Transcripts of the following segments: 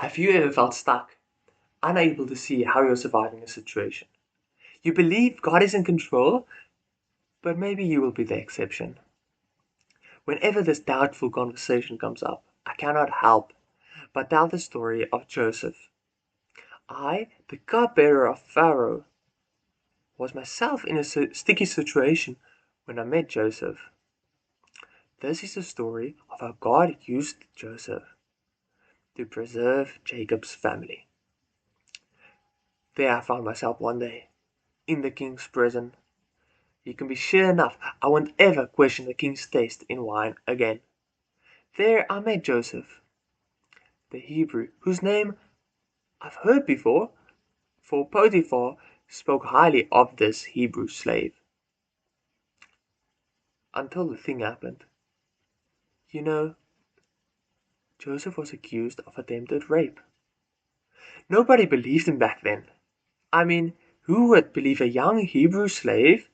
Have you ever felt stuck, unable to see how you're surviving a situation? You believe God is in control, but maybe you will be the exception. Whenever this doubtful conversation comes up, I cannot help but tell the story of Joseph. I, the cupbearer of Pharaoh, was myself in a sticky situation when I met Joseph. This is the story of how God used Joseph to preserve Jacob's family. There I found myself one day, in the king's prison. You can be sure enough I won't ever question the king's taste in wine again. There I met Joseph, the Hebrew, whose name I've heard before, for Potiphar spoke highly of this Hebrew slave. Until the thing happened. You know, Joseph was accused of attempted rape. Nobody believed him back then. I mean, who would believe a young Hebrew slave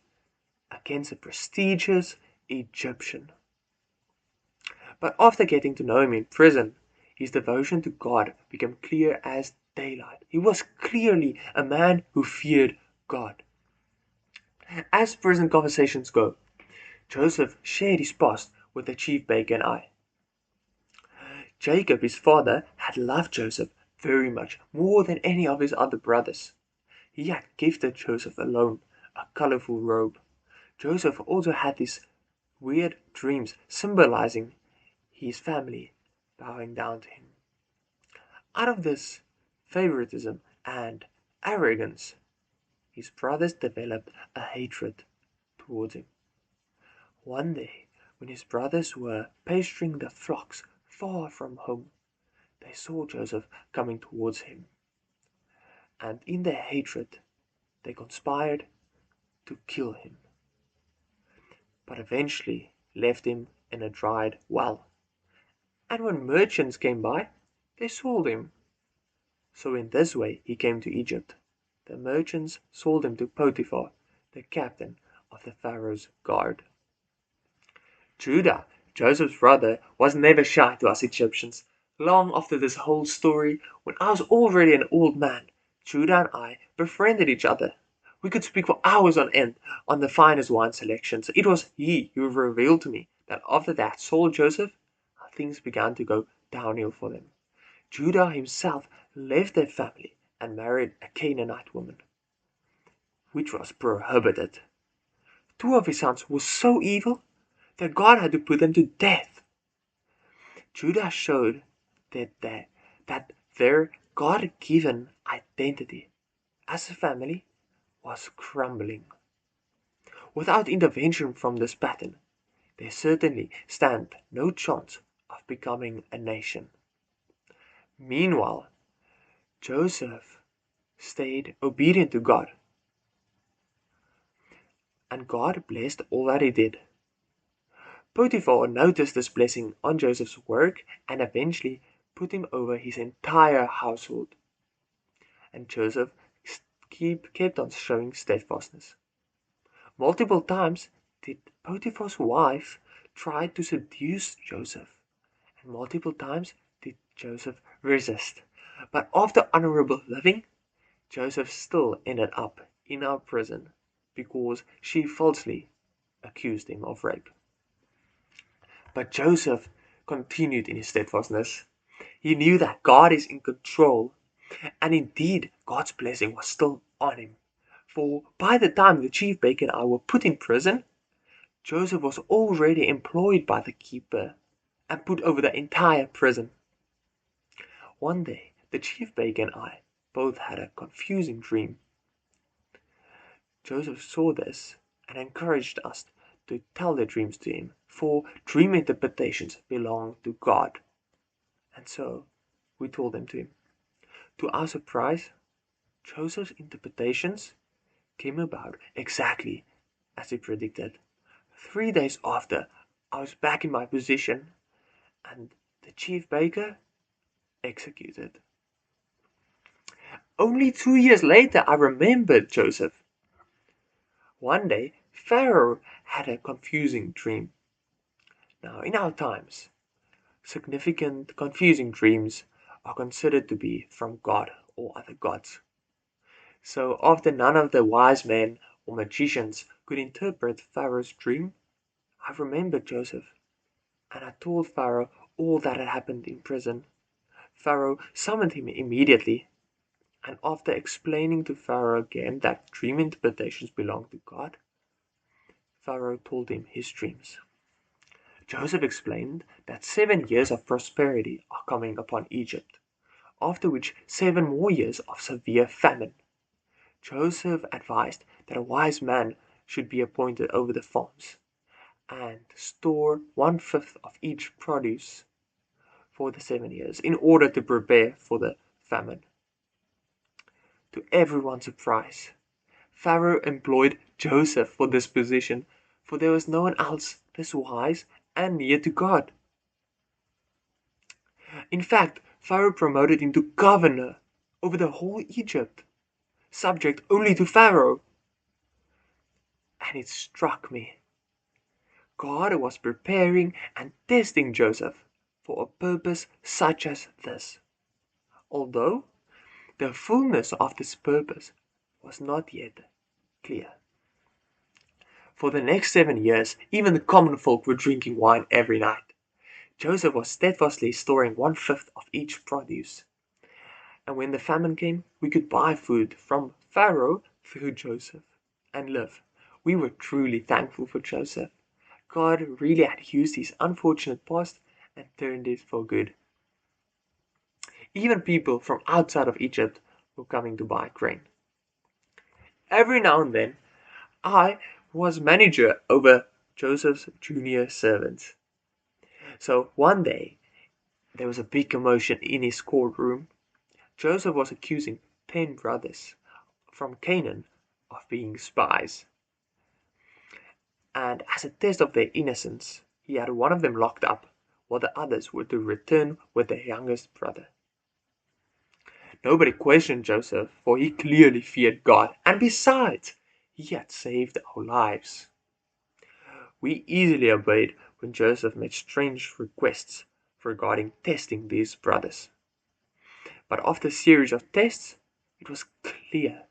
against a prestigious Egyptian? But after getting to know him in prison, his devotion to God became clear as daylight. He was clearly a man who feared God. As prison conversations go, Joseph shared his past with the chief baker and I. Jacob, his father, had loved Joseph very much, more than any of his other brothers. He had gifted Joseph alone a colorful robe. Joseph also had these weird dreams symbolizing his family bowing down to him. Out of this favoritism and arrogance, his brothers developed a hatred towards him. One day, when his brothers were pasturing the flocks far from home, they saw Joseph coming towards him, and in their hatred, they conspired to kill him, but eventually left him in a dried well. And when merchants came by, they sold him. So in this way he came to Egypt. The merchants sold him to Potiphar, the captain of the Pharaoh's guard. Judah, Joseph's brother, was never shy to us Egyptians. Long after this whole story, when I was already an old man, Judah and I befriended each other. We could speak for hours on end on the finest wine selections. It was he who revealed to me that after they had sold Joseph, things began to go downhill for them. Judah himself left their family and married a Canaanite woman, which was prohibited. Two of his sons were so evil that God had to put them to death. Judah showed that their God-given identity as a family was crumbling. Without intervention from this pattern, they certainly stand no chance of becoming a nation. Meanwhile, Joseph stayed obedient to God, and God blessed all that he did. Potiphar noticed this blessing on Joseph's work and eventually put him over his entire household. And Joseph kept on showing steadfastness. Multiple times did Potiphar's wife try to seduce Joseph, and multiple times did Joseph resist. But after honorable living, Joseph still ended up in our prison because she falsely accused him of rape. But Joseph continued in his steadfastness. He knew that God is in control, and indeed God's blessing was still on him. For by the time the chief baker and I were put in prison, Joseph was already employed by the keeper and put over the entire prison. One day, the chief baker and I both had a confusing dream. Joseph saw this and encouraged us to tell the dreams to him, for dream interpretations belong to God. And so we told them to him. To our surprise, Joseph's interpretations came about exactly as he predicted. 3 days after, I was back in my position and the chief baker executed. Only 2 years later, I remembered Joseph. One day, Pharaoh had a confusing dream. Now, in our times, significant confusing dreams are considered to be from God or other gods. So after none of the wise men or magicians could interpret Pharaoh's dream, I remembered Joseph, and I told Pharaoh all that had happened in prison. Pharaoh summoned him immediately, and after explaining to Pharaoh again that dream interpretations belong to God, Pharaoh told him his dreams. Joseph explained that 7 years of prosperity are coming upon Egypt, after which 7 more years of severe famine. Joseph advised that a wise man should be appointed over the farms, and store 1/5 of each produce for the 7 years in order to prepare for the famine. To everyone's surprise, Pharaoh employed Joseph for this position, for there was no one else this wise and near to God. In fact, Pharaoh promoted him to governor over the whole Egypt, subject only to Pharaoh. And it struck me. God was preparing and testing Joseph for a purpose such as this, although the fullness of this purpose was not yet clear. For the next 7 years, even the common folk were drinking wine every night. Joseph was steadfastly storing 1/5 of each produce. And when the famine came, we could buy food from Pharaoh through Joseph and live. We were truly thankful for Joseph. God really had used his unfortunate past and turned it for good. Even people from outside of Egypt were coming to buy grain. Every now and then, I was manager over Joseph's junior servants. So one day, there was a big commotion in his courtroom. Joseph was accusing 10 brothers from Canaan of being spies. And as a test of their innocence, he had one of them locked up, while the others were to return with their youngest brother. Nobody questioned Joseph, for he clearly feared God, and besides, he had saved our lives. We easily obeyed when Joseph made strange requests regarding testing these brothers. But after a series of tests, it was clear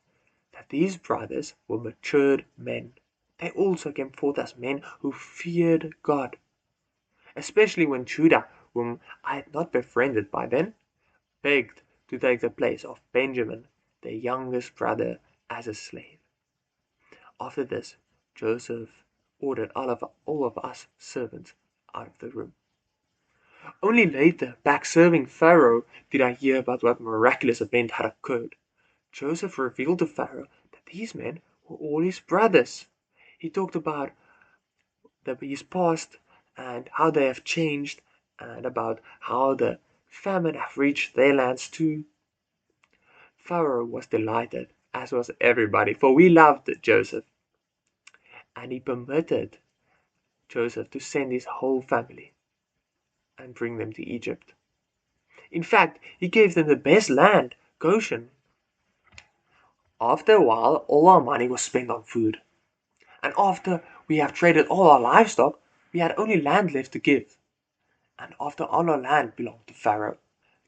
that these brothers were matured men. They also came forth as men who feared God, especially when Judah, whom I had not befriended by then, begged to take the place of Benjamin, their youngest brother, as a slave. After this, Joseph ordered all of us servants out of the room. Only later, back serving Pharaoh, did I hear about what miraculous event had occurred. Joseph revealed to Pharaoh that these men were all his brothers. He talked about his past and how they have changed, and about how the famine have reached their lands too. Pharaoh was delighted, as was everybody, for we loved Joseph, and he permitted Joseph to send his whole family and bring them to Egypt. In fact, he gave them the best land, Goshen. After a while, all our money was spent on food, and after we have traded all our livestock, we had only land left to give. And after all our land belonged to Pharaoh,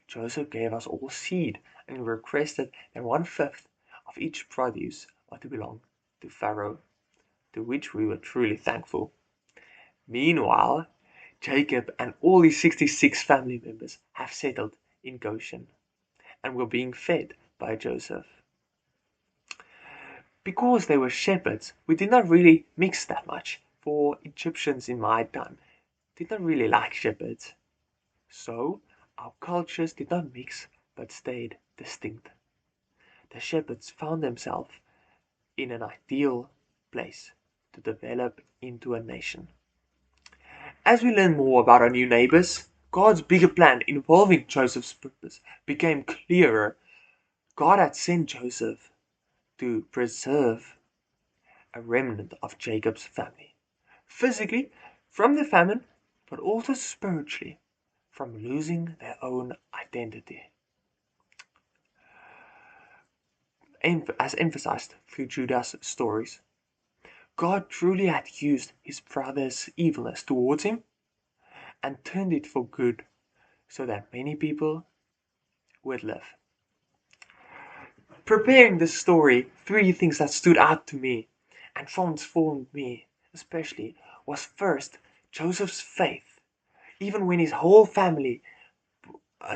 Joseph gave us all seed and requested that 1/5 of each produce ought to belong to Pharaoh, to which we were truly thankful. Meanwhile, Jacob and all his 66 family members have settled in Goshen and were being fed by Joseph. Because they were shepherds, we did not really mix that much, for Egyptians in my time did not really like shepherds. So our cultures did not mix but stayed distinct. The shepherds found themselves in an ideal place to develop into a nation. As we learn more about our new neighbors, God's bigger plan involving Joseph's purpose became clearer. God had sent Joseph to preserve a remnant of Jacob's family, physically from the famine, but also spiritually from losing their own identity. As emphasized through Judah's stories, God truly had used his brother's evilness towards him and turned it for good, so that many people would live. Preparing this story, three things that stood out to me and transformed me, especially, was first, Joseph's faith. Even when his whole family,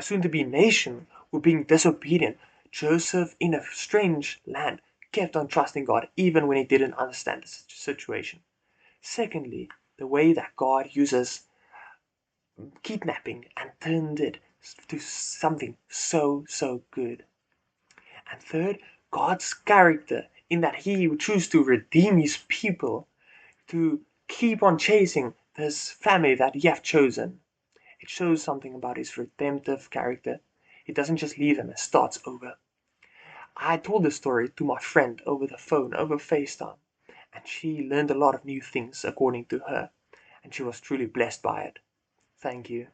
soon to be nation, were being disobedient, Joseph, in a strange land, kept on trusting God even when he didn't understand the situation. Secondly, the way that God uses kidnapping and turned it to something so good. And third, God's character in that He would choose to redeem His people, to keep on chasing this family that He have chosen. It shows something about His redemptive character. He doesn't just leave them and starts over. I told this story to my friend over the phone, over FaceTime, and she learned a lot of new things according to her, and she was truly blessed by it. Thank you.